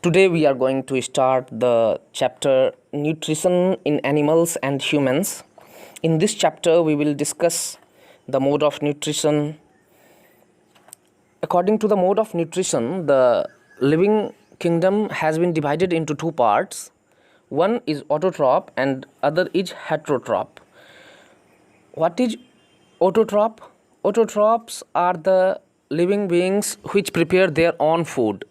Today we are going to start the chapter Nutrition in Animals and Humans. In this chapter we will discuss the mode of nutrition. According to the mode of nutrition, the living kingdom has been divided into two parts. One is autotroph and other is heterotroph. What is autotroph? Autotrophs are the living beings which prepare their own food.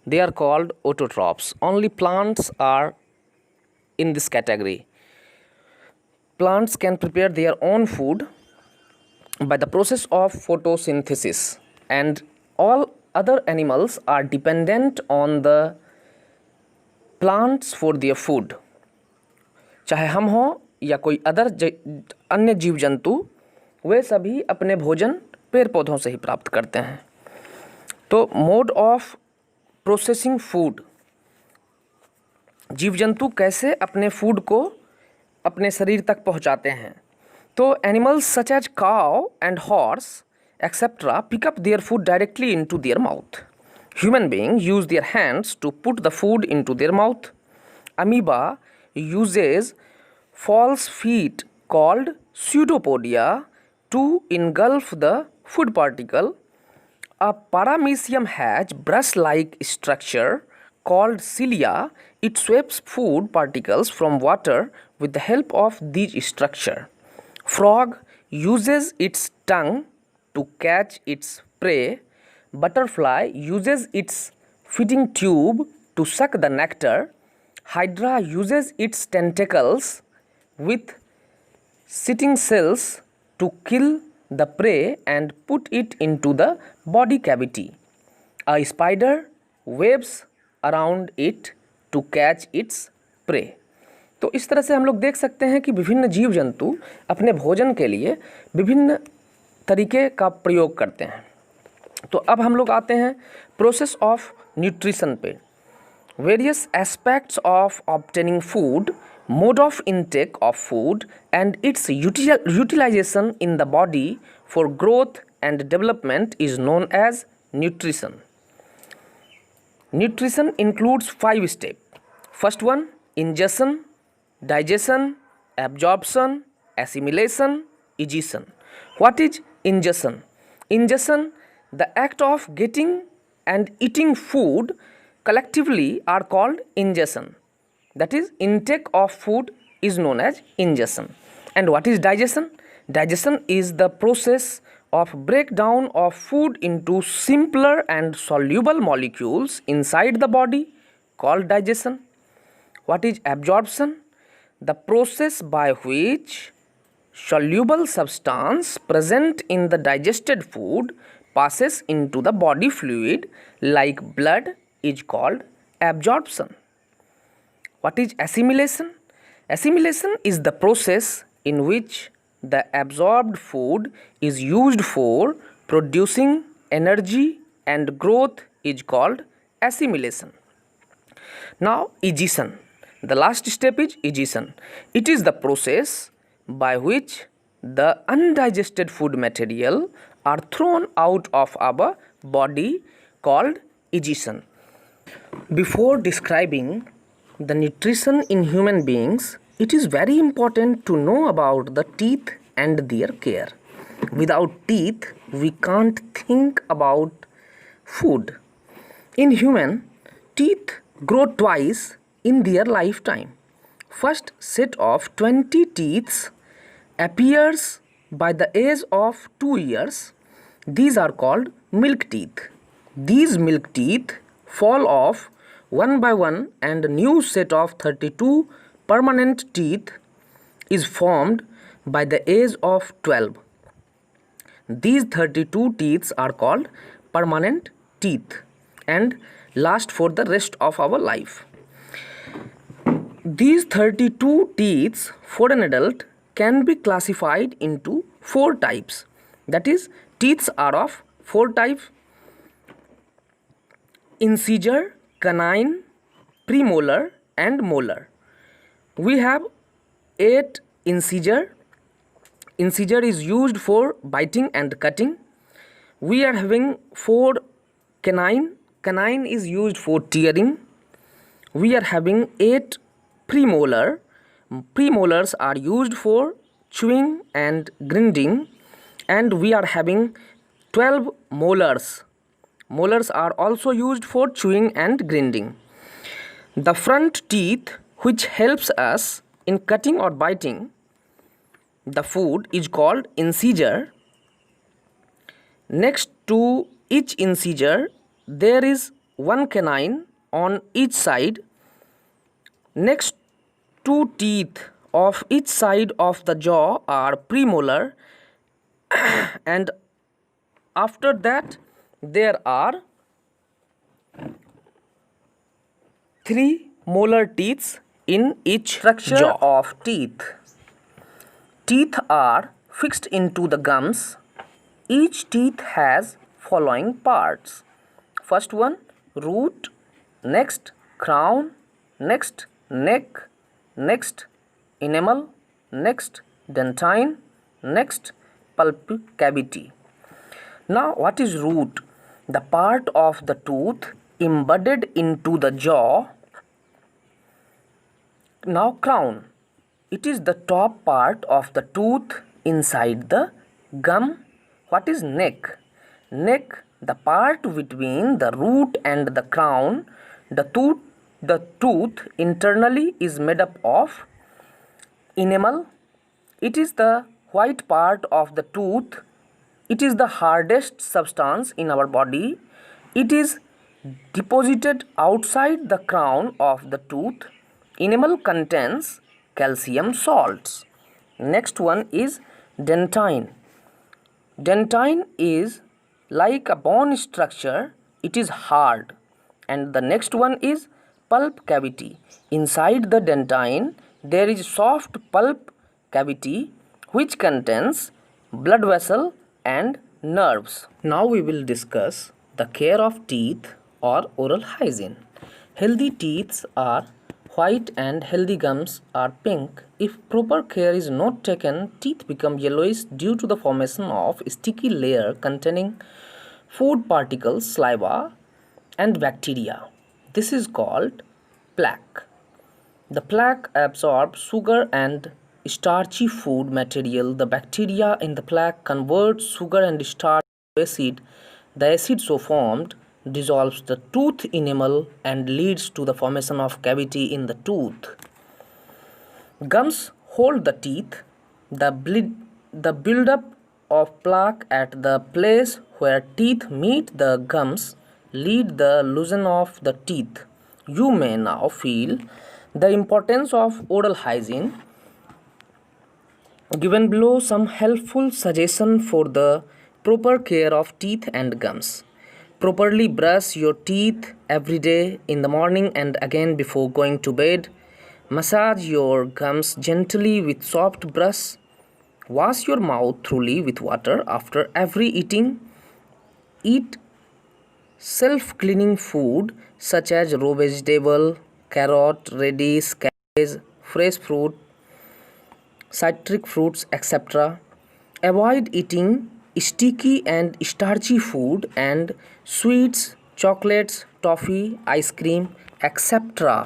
They are called autotrophs. Only plants are in this category. Plants can prepare their own food by the process of photosynthesis, and all other animals are dependent on the plants for their food. चाहे हम हो या कोई अन्य जीव जंतु, वे सभी अपने भोजन पेड़ पौधों से ही प्राप्त करते हैं. तो मोड ऑफ प्रोसेसिंग फूड, जीव जंतु कैसे अपने फूड को अपने शरीर तक पहुंचाते हैं. तो animals such as cow and horse etcetera pick up their food directly into their mouth. Human being use their hands to put the food into their mouth. Amoeba uses false feet called pseudopodia to engulf the food particle. A paramecium has brush-like structure called cilia. It sweeps food particles from water with the help of these structure. Frog uses its tongue to catch its prey. Butterfly uses its feeding tube to suck the nectar. Hydra uses its tentacles with sitting cells to kill the prey and put it into the body cavity. A spider waves around it to catch its prey. तो इस तरह से हम लोग देख सकते हैं कि विभिन्न जीव जंतु अपने भोजन के लिए विभिन्न तरीके का प्रयोग करते हैं. तो अब हम लोग आते हैं प्रोसेस ऑफ न्यूट्रिशन पे. Various aspects of obtaining food, mode of intake of food, and its utilization in the body for growth and development is known as nutrition. Nutrition includes 5 steps. First one, ingestion, digestion, absorption, assimilation, egestion. What is ingestion? Ingestion, the act of getting and eating food collectively are called ingestion. That is, intake of food is known as ingestion. And what is digestion? Digestion is the process of breakdown of food into simpler and soluble molecules inside the body called digestion. What is absorption? The process by which soluble substance present in the digested food passes into the body fluid like blood is called absorption. What is assimilation? Assimilation is the process in which the absorbed food is used for producing energy and growth is called assimilation. Now egestion. The last step is egestion. It is the process by which the undigested food material are thrown out of our body called egestion. Before describing the nutrition in human beings, it is very important to know about the teeth and their care. Without teeth, we can't think about food. In human, teeth grow twice in their lifetime. First set of 20 teeth appears by the age of 2 years. These are called milk teeth. These milk teeth fall off one by one and a new set of 32 permanent teeth is formed by the age of 12. These 32 teeth are called permanent teeth and last for the rest of our life. These 32 teeth for an adult can be classified into 4 types. That is, teeth are of 4 types: incisor, canine, premolar and molar. We have 8 incisor. Incisor is used for biting and cutting. We are having 4 canine. Canine is used for tearing. we are having 8 premolar. Premolars are used for chewing and grinding, and we are having 12 molars. Molars are also used for chewing and grinding. The front teeth, which helps us in cutting or biting the food, is called incisor. Next to each incisor, there is one canine on each side. Next, two teeth of each side of the jaw are premolar, and after that there are 3 molar teeth in each structure jaw. Of teeth. Teeth are fixed into the gums. Each teeth has following parts. First one, root, next crown, next neck, next enamel, next dentine, next pulp cavity. Now what is root? The part of the tooth embedded into the jaw. Now crown. It is the top part of the tooth inside the gum. What is neck? Neck, the part between the root and the crown. The tooth internally is made up of enamel. It is the white part of the tooth. It is the hardest substance in our body. It is deposited outside the crown of the tooth. Enamel contains calcium salts. Next one is dentine. Dentine is like a bone structure. It is hard. And the next one is pulp cavity. Inside the dentine there is soft pulp cavity which contains blood vessel and nerves. Now we will discuss the care of teeth or oral hygiene. Healthy teeth are white and healthy gums are pink. If proper care is not taken, teeth become yellowish due to the formation of sticky layer containing food particles, saliva and bacteria. This is called plaque. The plaque absorbs sugar and starchy food material. The bacteria in the plaque converts sugar and starch to acid. The acid so formed dissolves the tooth enamel and leads to the formation of cavity in the tooth. Gums hold the teeth. The buildup of plaque at the place where teeth meet the gums lead the loosen of the teeth. You may now feel the importance of oral hygiene. Given below some helpful suggestion for the proper care of teeth and gums. Properly brush your teeth every day in the morning and again before going to bed. Massage your gums gently with soft brush. Wash your mouth thoroughly with water after every eating. Eat self-cleaning food such as raw vegetable, carrot, radish, cabbage, fresh fruit, citric fruits, etc. Avoid eating sticky and starchy food and sweets, chocolates, toffee, ice cream, etc.